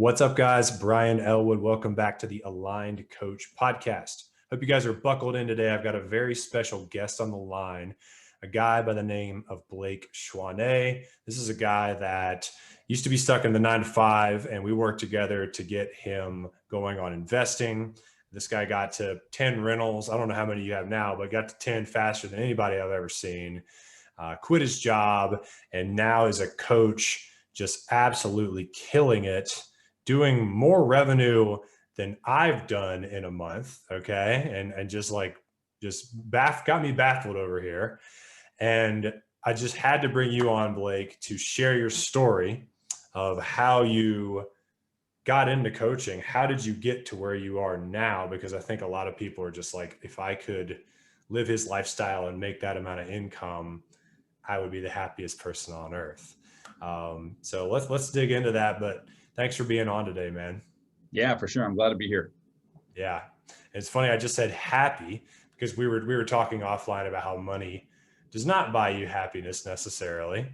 What's up, guys? Brian Ellwood. Welcome back to the Aligned Coach podcast. Hope you guys are buckled in today. I've got a very special guest on the line, a guy by the name of Blake Choisnet. This is a guy that used to be stuck in the 9 to 5, and we worked together to get him going on investing. This guy got to 10 rentals. I don't know how many you have now, but got to 10 faster than anybody I've ever seen. Quit his job, and now is a coach, just absolutely killing it, doing more revenue than I've done in a month. Okay. And got me baffled over here. And I just had to bring you on, Blake, to share your story of how you got into coaching. How did you get to where you are now? Because I think a lot of people are just like, if I could live his lifestyle and make that amount of income, I would be the happiest person on earth. So let's dig into that. But thanks for being on today, man. Yeah, for sure. I'm glad to be here. Yeah. It's funny. I just said happy because we were talking offline about how money does not buy you happiness necessarily.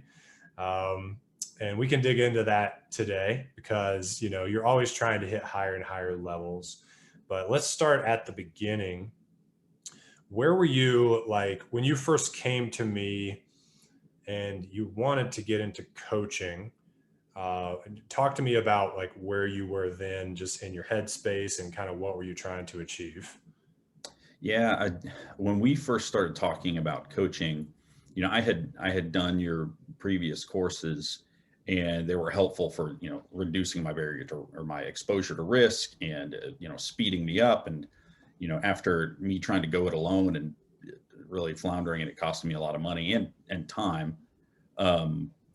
And we can dig into that today because, you know, you're always trying to hit higher and higher levels. But let's start at the beginning. Where were you, like, when you first came to me and you wanted to get into coaching? Talk to me about like where you were then, just in your headspace, and kind of what were you trying to achieve? Yeah, when we first started talking about coaching, you know, I had done your previous courses, and they were helpful for reducing my barrier to, or my exposure to risk, and speeding me up. And after me trying to go it alone and really floundering, and it cost me a lot of money and time.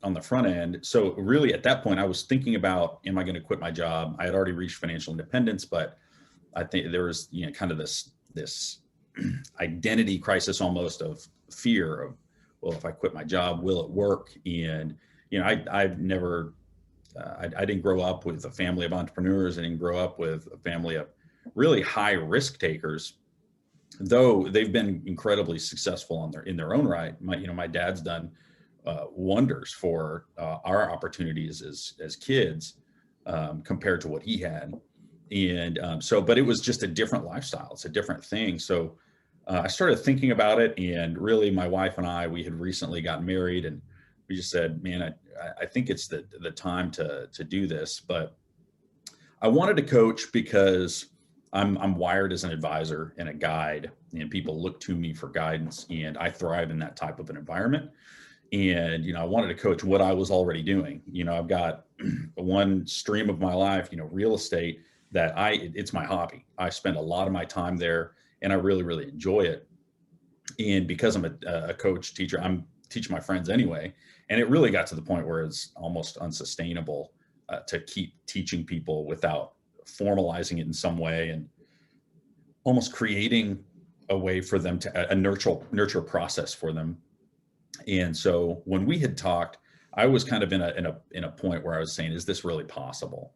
On the front end. So really at that point, I was thinking about, am I going to quit my job? I had already reached financial independence, but I think there was, kind of this identity crisis almost, of fear of, well, if I quit my job, will it work? And, I've never, I didn't grow up with a family of entrepreneurs. I didn't grow up with a family of really high risk takers, though they've been incredibly successful in their own right. My dad's done wonders for our opportunities as kids, compared to what he had. And but it was just a different lifestyle. It's a different thing. So I started thinking about it, and really my wife and we had recently gotten married, and we just said, man, I think it's the time to do this. But I wanted to coach because I'm wired as an advisor and a guide, and people look to me for guidance, and I thrive in that type of an environment. And, I wanted to coach what I was already doing. I've got one stream of my life, real estate, that it's my hobby. I spend a lot of my time there, and I really, really enjoy it. And because I'm a coach, teacher, I'm teaching my friends anyway. And it really got to the point where it's almost unsustainable to keep teaching people without formalizing it in some way, and almost creating a way for them to a nurture process for them. And so when we had talked, I was kind of in a point where I was saying, is this really possible?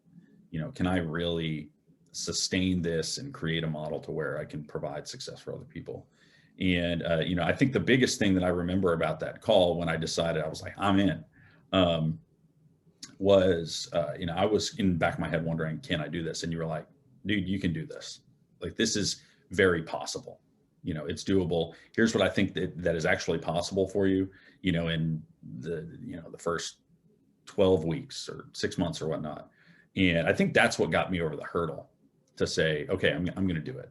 Can I really sustain this and create a model to where I can provide success for other people? And, I think the biggest thing that I remember about that call, when I decided, I was like, I'm in, was, I was in the back of my head wondering, can I do this? And you were like, dude, you can do this. Like, this is very possible. It's doable. Here's what I think that is actually possible for you, in the first 12 weeks or 6 months or whatnot. And I think that's what got me over the hurdle to say, okay, I'm going to do it.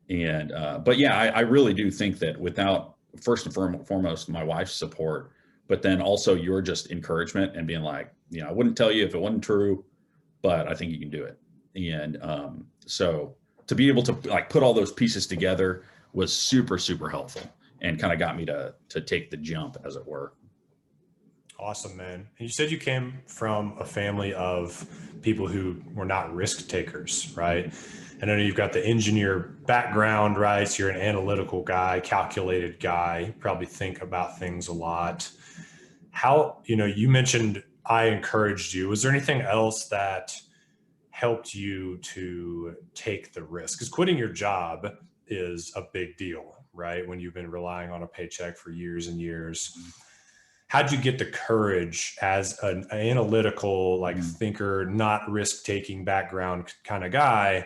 And, but yeah, I really do think that without, first and foremost, my wife's support, but then also your just encouragement and being like, I wouldn't tell you if it wasn't true, but I think you can do it. And, so to be able to like put all those pieces together was super, super helpful, and kind of got me to take the jump, as it were. Awesome, man. And you said you came from a family of people who were not risk takers, right? And I know you've got the engineer background, right? So you're an analytical guy, calculated guy, you probably think about things a lot. How, you mentioned I encouraged you. Was there anything else that helped you to take the risk? Because quitting your job is a big deal, right? When you've been relying on a paycheck for years and years. how'd you get the courage as an analytical, like thinker, not risk-taking background kind of guy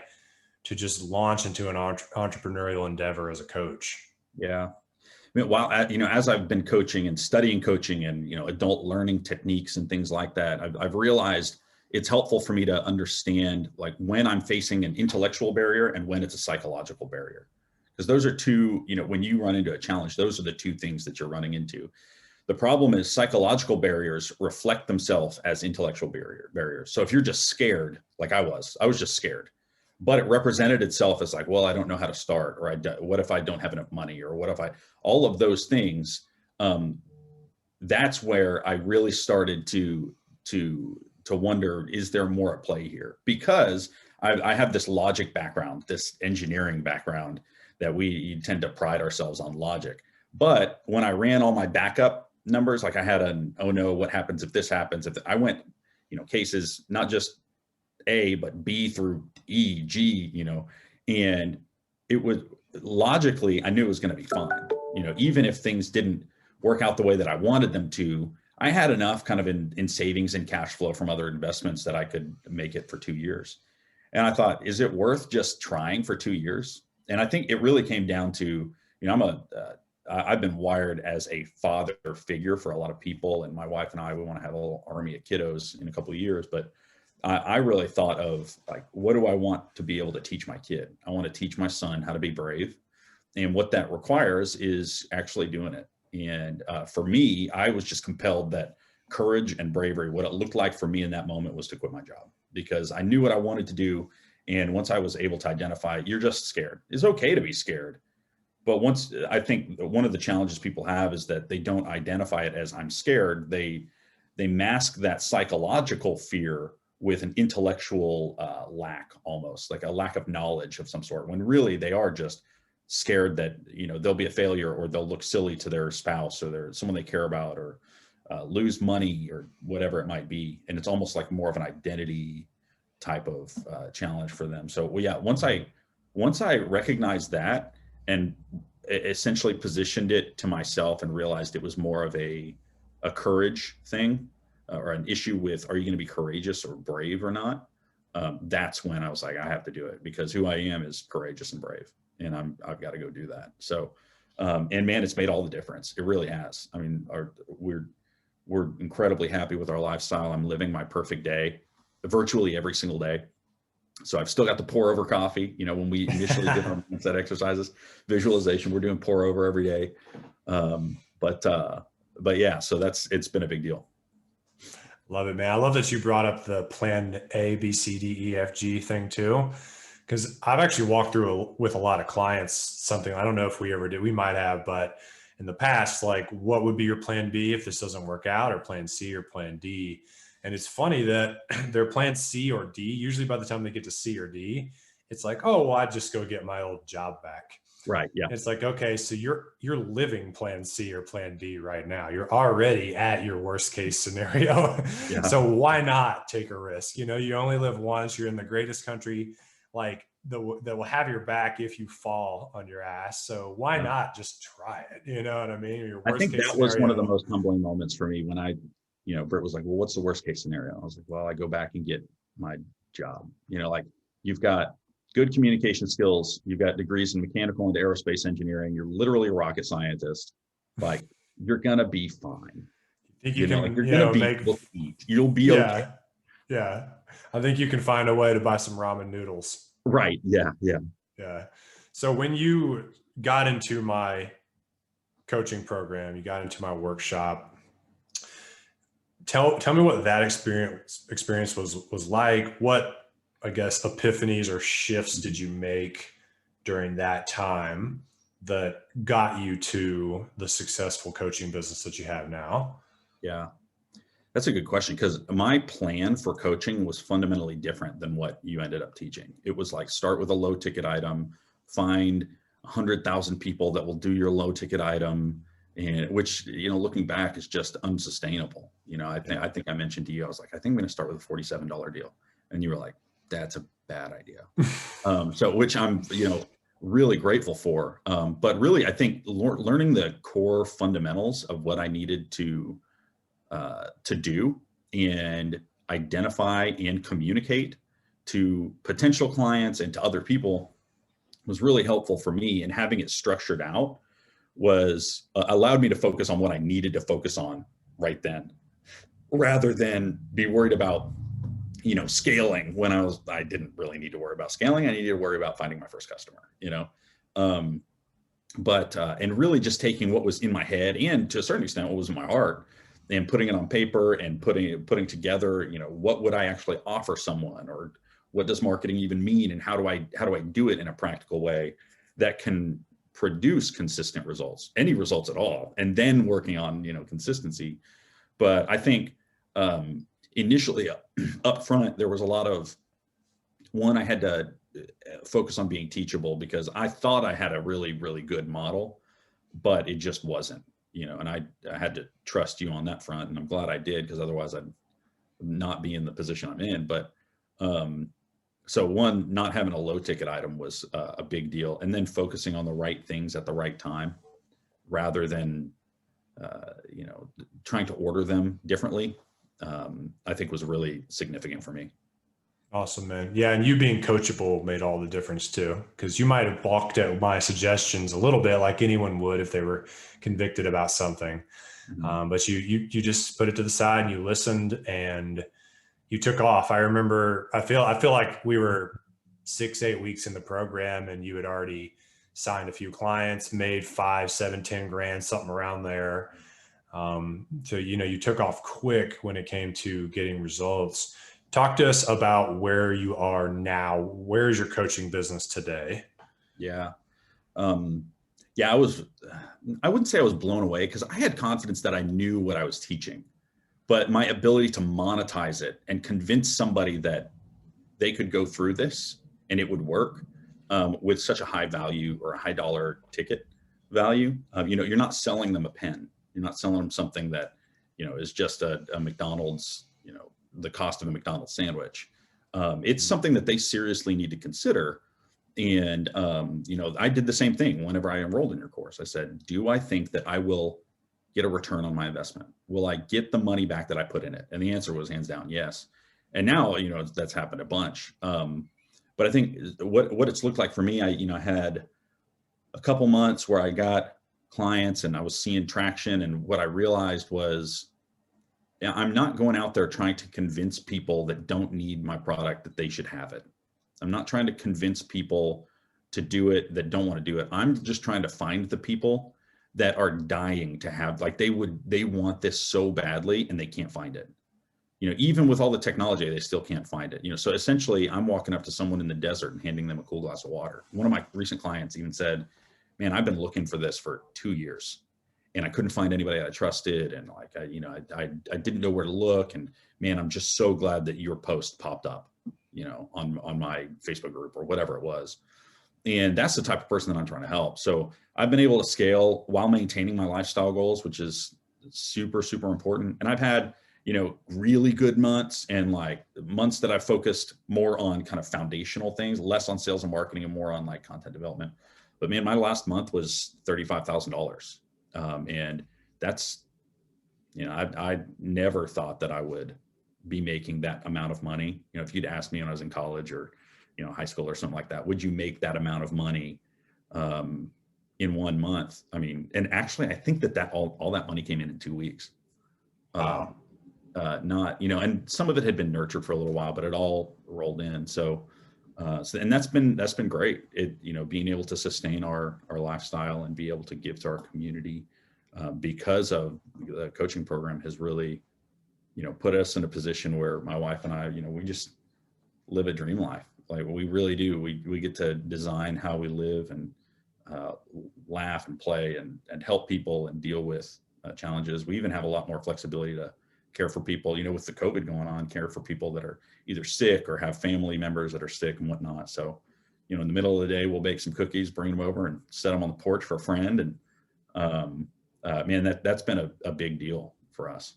to just launch into an entrepreneurial endeavor as a coach? Yeah. I mean, while as I've been coaching and studying coaching and adult learning techniques and things like that, I've realized it's helpful for me to understand like when I'm facing an intellectual barrier and when it's a psychological barrier, because those are two. When you run into a challenge, those are the two things that you're running into. The problem is psychological barriers reflect themselves as intellectual barriers. So if you're just scared, like I was just scared, but it represented itself as like, well, I don't know how to start, or what if I don't have enough money, or what if all of those things. That's where I really started to wonder, is there more at play here? Because I have this logic background, this engineering background, that we tend to pride ourselves on logic. But when I ran all my backup numbers, like I had oh no, what happens if this happens? I went, cases, not just A, but B through E, G, and it was logically, I knew it was going to be fine. Even if things didn't work out the way that I wanted them to, I had enough kind of in savings and cash flow from other investments that I could make it for 2 years. And I thought, is it worth just trying for 2 years? And I think it really came down to, I've been wired as a father figure for a lot of people. And my wife and I, we want to have a little army of kiddos in a couple of years. But I really thought of like, what do I want to be able to teach my kid? I want to teach my son how to be brave. And what that requires is actually doing it. And for me, I was just compelled that courage and bravery, what it looked like for me in that moment was to quit my job, because I knew what I wanted to do. And once I was able to identify, you're just scared. It's okay to be scared. But once, I think one of the challenges people have is that they don't identify it as I'm scared. They mask that psychological fear with an intellectual lack, almost like a lack of knowledge of some sort, when really they are just scared that they'll be a failure, or they'll look silly to their spouse or someone they care about, or lose money or whatever it might be. And it's almost like more of an identity type of challenge for them. So once I recognized that and essentially positioned it to myself and realized it was more of a courage thing, or an issue with, are you going to be courageous or brave or not? That's when I was like, I have to do it, because who I am is courageous and brave, and I've got to go do that. So, and man, it's made all the difference. It really has. I mean, we're incredibly happy with our lifestyle. I'm living my perfect day virtually every single day. So I've still got the pour over coffee. When we initially did our mindset exercises, visualization, we're doing pour over every day. But yeah, so it's been a big deal. Love it, man. I love that you brought up the plan A, B, C, D, E, F, G thing too, because I've actually walked through with a lot of clients something, I don't know if we ever did, we might have, but in the past, like, what would be your plan B if this doesn't work out, or plan C or plan D? And it's funny that their plan C or D, usually by the time they get to C or D, it's like, oh, well, I'd just go get my old job back. Right. Yeah. It's like, okay, so you're living plan C or plan D right now. You're already at your worst case scenario. Yeah. So why not take a risk? You only live once. You're in the greatest country, like that will have your back if you fall on your ass. So why not just try it? You know what I mean? Your worst I think case that scenario. was one of the most humbling moments for me when Britt was like, well, what's the worst case scenario? I was like, well, I go back and get my job. Like, you've got good communication skills. You've got degrees in mechanical and aerospace engineering. You're literally a rocket scientist. Like, you're going to be fine. You're going to be able to eat. You'll be okay. Yeah. I think you can find a way to buy some ramen noodles. Right. Yeah. Yeah. Yeah. So when you got into my coaching program, you got into my workshop, tell me what that experience was like. What, I guess, epiphanies or shifts did you make during that time that got you to the successful coaching business that you have now? Yeah, that's a good question, because my plan for coaching was fundamentally different than what you ended up teaching. It was like, start with a low ticket item, find 100,000 people that will do your low ticket item, and which, looking back, is just unsustainable. I think I mentioned to you, I was like, I think I'm going to start with a $47 deal. And you were like, that's a bad idea. So which I'm, really grateful for. But really, I think learning the core fundamentals of what I needed to to do and identify and communicate to potential clients and to other people was really helpful for me. And having it structured out was allowed me to focus on what I needed to focus on right then, rather than be worried about, scaling when I didn't really need to worry about scaling. I needed to worry about finding my first customer, um, and really just taking what was in my head and to a certain extent what was in my heart and putting it on paper and putting together, what would I actually offer someone, or what does marketing even mean, and how do I do it in a practical way that can produce consistent results, any results at all, and then working on, consistency. But I think initially up front, there was a lot of, I had to focus on being teachable, because I thought I had a really, really good model, but it just wasn't, and I had to trust you on that front. And I'm glad I did, because otherwise I'd not be in the position I'm in. But so one, not having a low ticket item was a big deal. And then focusing on the right things at the right time, rather than, trying to order them differently, I think was really significant for me. Awesome, man. Yeah. And you being coachable made all the difference too, because you might have balked at my suggestions a little bit, like anyone would if they were convicted about something. Mm-hmm. But you just put it to the side and you listened and you took off. I remember, I feel like we were 6-8 weeks in the program and you had already signed a few clients, made 5, 7, 10 grand, something around there. So, you took off quick when it came to getting results. Talk to us about where you are now. Where is your coaching business today? Yeah. Yeah, I wouldn't say I was blown away, because I had confidence that I knew what I was teaching, but my ability to monetize it and convince somebody that they could go through this and it would work, with such a high value or a high dollar ticket value. You're not selling them a pen. You're not selling them something that, is just a McDonald's, the cost of a McDonald's sandwich. It's something that they seriously need to consider. And, I did the same thing whenever I enrolled in your course. I said, do I think that I will get a return on my investment? Will I get the money back that I put in it? And the answer was hands down, yes. And now, that's happened a bunch. But I think what it's looked like for me, I had a couple months where I got clients and I was seeing traction. And what I realized was, I'm not going out there trying to convince people that don't need my product that they should have it. I'm not trying to convince people to do it that don't want to do it. I'm just trying to find the people that are dying to have, like they want this so badly and they can't find it. Even with all the technology, they still can't find it. So essentially I'm walking up to someone in the desert and handing them a cool glass of water. One of my recent clients even said, man, I've been looking for this for 2 years and I couldn't find anybody I trusted. And like, I didn't know where to look. And man, I'm just so glad that your post popped up, on my Facebook group or whatever it was. And that's the type of person that I'm trying to help. So I've been able to scale while maintaining my lifestyle goals, which is super, super important. And I've had, really good months and like months that I've focused more on kind of foundational things, less on sales and marketing and more on like content development. But man, my last month was $35,000. And that's, I never thought that I would be making that amount of money. If you'd asked me when I was in college or, high school or something like that, would you make that amount of money in 1 month? I mean, and actually I think that all that money came in 2 weeks. Wow. And some of it had been nurtured for a little while, but it all rolled in. So and that's been great. It, being able to sustain our lifestyle and be able to give to our community, because of the coaching program has really, put us in a position where my wife and I, we just live a dream life. Like we really do. We get to design how we live and laugh and play and help people and deal with challenges. We even have a lot more flexibility to care for people, with the COVID going on, care for people that are either sick or have family members that are sick and whatnot. So, in the middle of the day, we'll bake some cookies, bring them over and set them on the porch for a friend. And man, that's been a big deal for us.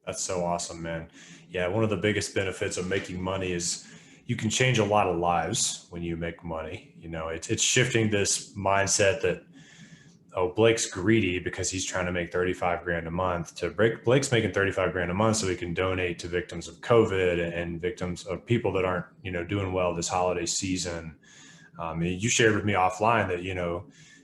That's so awesome, man. Yeah. One of the biggest benefits of making money is you can change a lot of lives when you make money. It's shifting this mindset that oh, Blake's greedy because he's trying to make 35 grand a month, to Blake's making 35 grand a month so he can donate to victims of COVID and victims of people that aren't, doing well this holiday season. You shared with me offline that,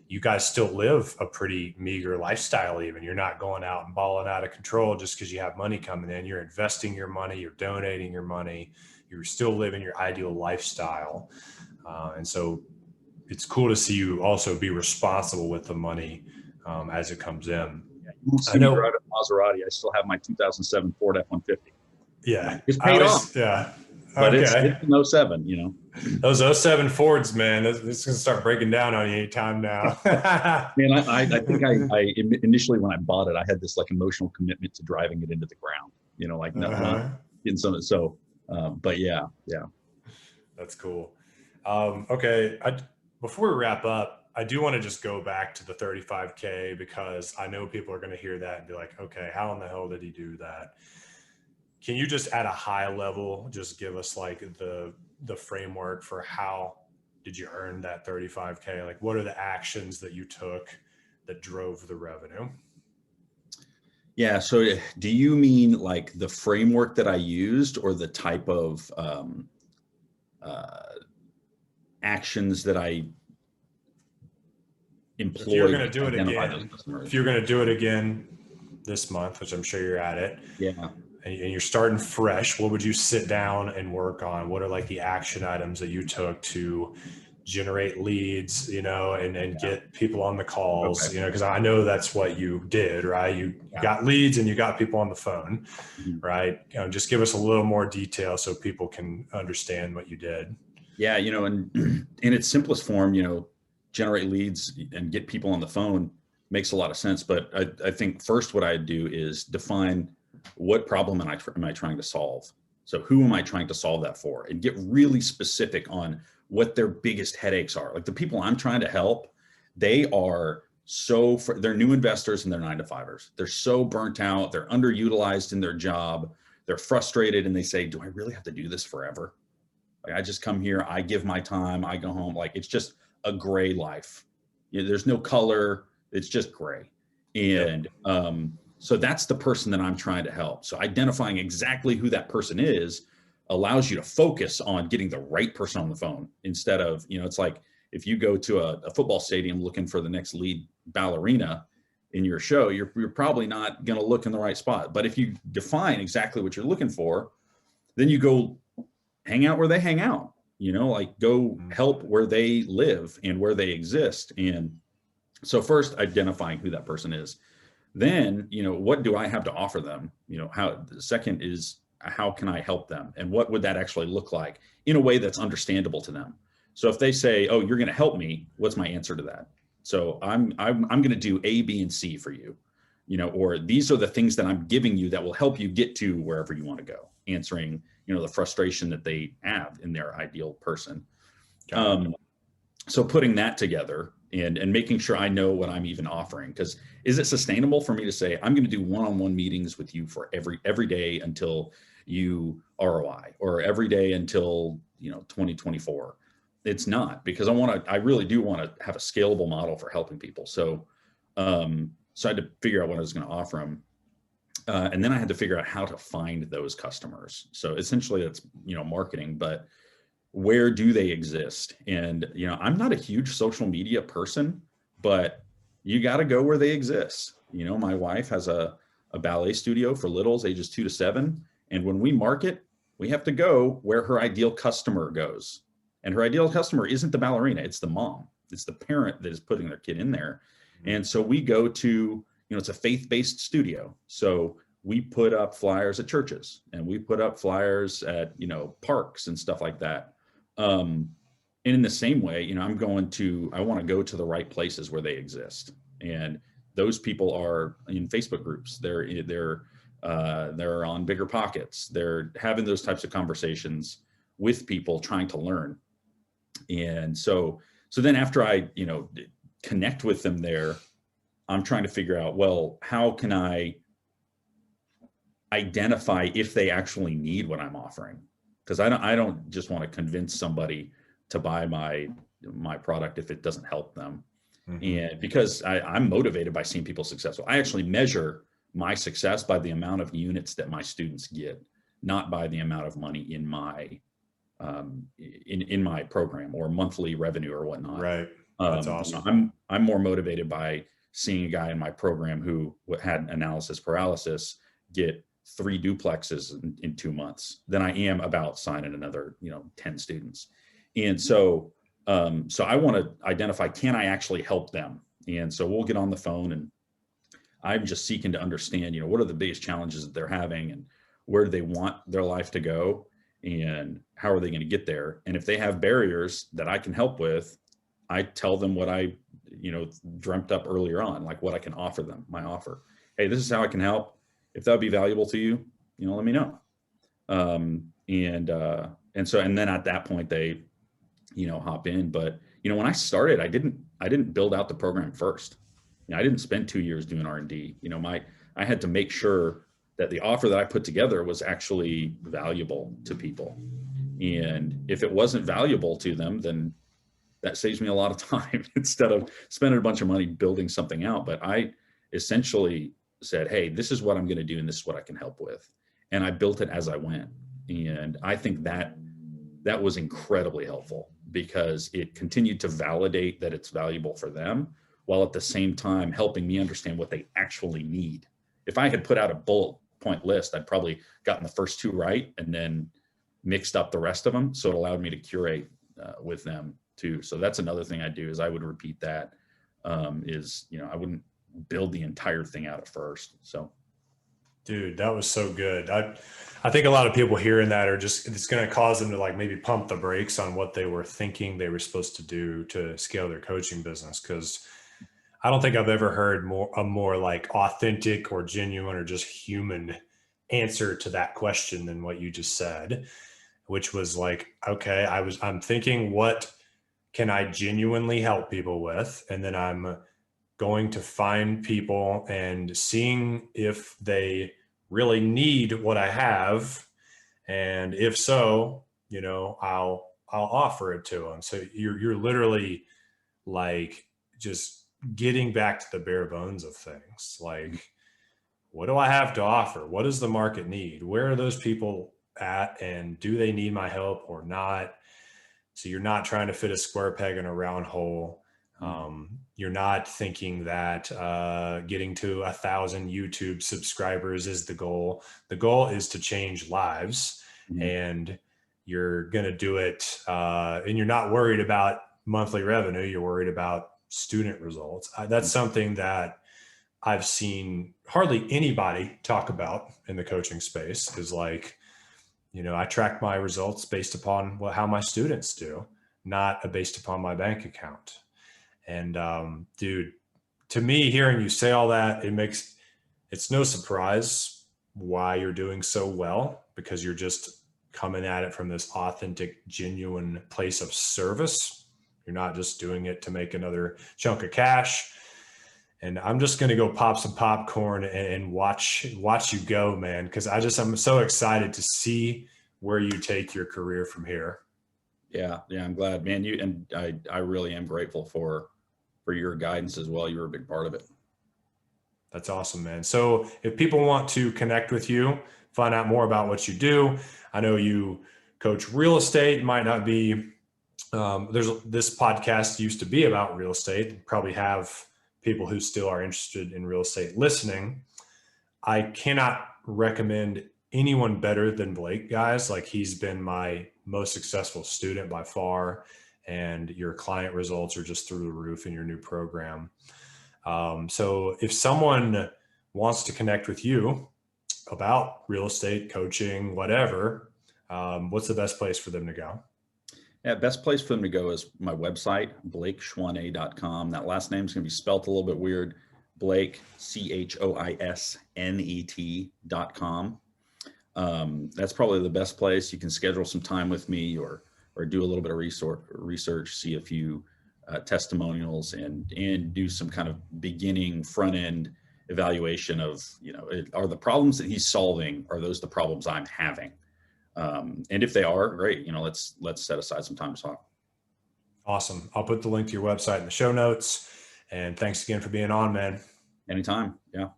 you guys still live a pretty meager lifestyle. Even you're not going out and balling out of control just because you have money coming in. You're investing your money, you're donating your money, you're still living your ideal lifestyle. And so it's cool to see you also be responsible with the money as it comes in. Yeah, you won't see me drive a Maserati. I still have my 2007 Ford F-150. Yeah. It's paid off. Yeah. But it's an 07, Those 07 Fords, man, it's going to start breaking down on you anytime now. Man, I think I initially, when I bought it, I had this like emotional commitment to driving it into the ground, not getting some. So, but yeah. That's cool. Okay. Before we wrap up, I do want to just go back to the 35K because I know people are going to hear that and be like, okay, how in the hell did he do that? Can you just at a high level, just give us like the framework for how did you earn that 35K? Like, what are the actions that you took that drove the revenue? Yeah. So do you mean like the framework that I used or the type of actions that I employed? If you're going to do it again, if you're going to do it again this month, which I'm sure you're at it. Yeah. And you're starting fresh, what would you sit down and work on? What are like the action items that you took to generate leads, and get people on the calls, because I know that's what you did, right? You got leads and you got people on the phone, right? Just give us a little more detail so people can understand what you did. Yeah. And in its simplest form, generate leads and get people on the phone makes a lot of sense. But I think first what I do is define what problem am I trying to solve? So who am I trying to solve that for? And get really specific on what their biggest headaches are. Like the people I'm trying to help, they're new investors and they're 9-to-5ers. They're so burnt out. They're underutilized in their job. They're frustrated and they say, do I really have to do this forever? Like I just come here, I give my time, I go home. Like it's just a gray life. There's no color. It's just gray. And, so that's the person that I'm trying to help. So identifying exactly who that person is allows you to focus on getting the right person on the phone instead of, it's like if you go to a football stadium looking for the next lead ballerina in your show, you're probably not going to look in the right spot. But if you define exactly what you're looking for, then you go hang out where they hang out, like go help where they live and where they exist. And so first identifying who that person is. Then, what do I have to offer them? The second is how can I help them? And what would that actually look like in a way that's understandable to them? So if they say, oh, you're going to help me, what's my answer to that? So I'm going to do A, B, and C for you, or these are the things that I'm giving you that will help you get to wherever you want to go, answering, the frustration that they have in their ideal person. So putting that together and making sure I know what I'm even offering, because is it sustainable for me to say, I'm going to do one-on-one meetings with you for every day until you ROI or every day until, 2024? It's not, because I really do want to have a scalable model for helping people. So, I had to figure out what I was going to offer them. And then I had to figure out how to find those customers. So essentially that's, marketing, but where do they exist? And, I'm not a huge social media person, but you got to go where they exist. My wife has a ballet studio for littles ages 2 to 7. And when we market, we have to go where her ideal customer goes. And her ideal customer isn't the ballerina, it's the mom. It's the parent that is putting their kid in there. And so we go to, it's a faith-based studio. So we put up flyers at churches and we put up flyers at, parks and stuff like that. And in the same way, I want to go to the right places where they exist. And those people are in Facebook groups. They're on Bigger Pockets. They're having those types of conversations with people trying to learn. And so then after I, connect with them there, I'm trying to figure out, well, how can I identify if they actually need what I'm offering? Because I don't just want to convince somebody to buy my product if it doesn't help them. And because I'm motivated by seeing people successful, I actually measure my success by the amount of units that my students get, not by the amount of money in my in my program or monthly revenue or whatnot. Right. That's You know, awesome. I'm more motivated by seeing a guy in my program who had analysis paralysis get 3 duplexes in 2 months than I am about signing another, 10 students. And so, so I want to identify, can I actually help them? And so we'll get on the phone, and I'm just seeking to understand, what are the biggest challenges that they're having, and where do they want their life to go, and how are they going to get there? And if they have barriers that I can help with, I tell them what I, dreamt up earlier on, like what I can offer them, my offer. Hey, this is how I can help. If that would be valuable to you, let me know. And then at that point they, hop in. But, when I started, I didn't build out the program first. I didn't spend 2 years doing R&D. I had to make sure that the offer that I put together was actually valuable to people. And if it wasn't valuable to them, then that saves me a lot of time instead of spending a bunch of money building something out. But I essentially said, hey, this is what I'm going to do, and this is what I can help with. And I built it as I went. And I think that was incredibly helpful, because it continued to validate that it's valuable for them, while at the same time helping me understand what they actually need. If I had put out a bullet point list, I'd probably gotten the first 2 right and then mixed up the rest of them. So it allowed me to curate with them too. So that's another thing I do, is I would repeat that, I wouldn't build the entire thing out at first. So. Dude, that was so good. I think a lot of people hearing that are just, it's going to cause them to like maybe pump the brakes on what they were thinking they were supposed to do to scale their coaching business. Cause I don't think I've ever heard a more like authentic or genuine or just human answer to that question than what you just said, which was like, okay, I'm thinking, what can I genuinely help people with? And then I'm going to find people and seeing if they really need what I have. And if so, I'll offer it to them. So you're literally like just getting back to the bare bones of things. Like, what do I have to offer? What does the market need? Where are those people at? And do they need my help or not? So you're not trying to fit a square peg in a round hole. You're not thinking that getting to 1,000 YouTube subscribers is the goal. The goal is to change lives, and you're going to do it. And you're not worried about monthly revenue. You're worried about student results. That's something that I've seen hardly anybody talk about in the coaching space, is like, I track my results based upon how my students do, not based upon my bank account. And dude, to me, hearing you say all that, it's no surprise why you're doing so well, because you're just coming at it from this authentic, genuine place of service. You're not just doing it to make another chunk of cash. And I'm just going to go pop some popcorn and watch you go, man. Cause I'm so excited to see where you take your career from here. Yeah. I'm glad, man. I really am grateful for your guidance as well. You were a big part of it. That's awesome, man. So if people want to connect with you, find out more about what you do, I know you coach real estate. It might not be, this podcast used to be about real estate. Probably have people who still are interested in real estate listening. I cannot recommend anyone better than Blake, guys. Like, he's been my most successful student by far, and your client results are just through the roof in your new program. So if someone wants to connect with you about real estate, coaching, whatever, what's the best place for them to go? Yeah, best place for them to go is my website, BlakeChoisnet.com. That last name is going to be spelled a little bit weird. Blake, CHOISNET.com. That's probably the best place. You can schedule some time with me, or do a little bit of research, see a few testimonials, and do some kind of beginning front end evaluation of, are the problems that he's solving, are those the problems I'm having? And if they are, great, let's set aside some time to talk. Awesome. I'll put the link to your website in the show notes. And thanks again for being on, man. Anytime. Yeah.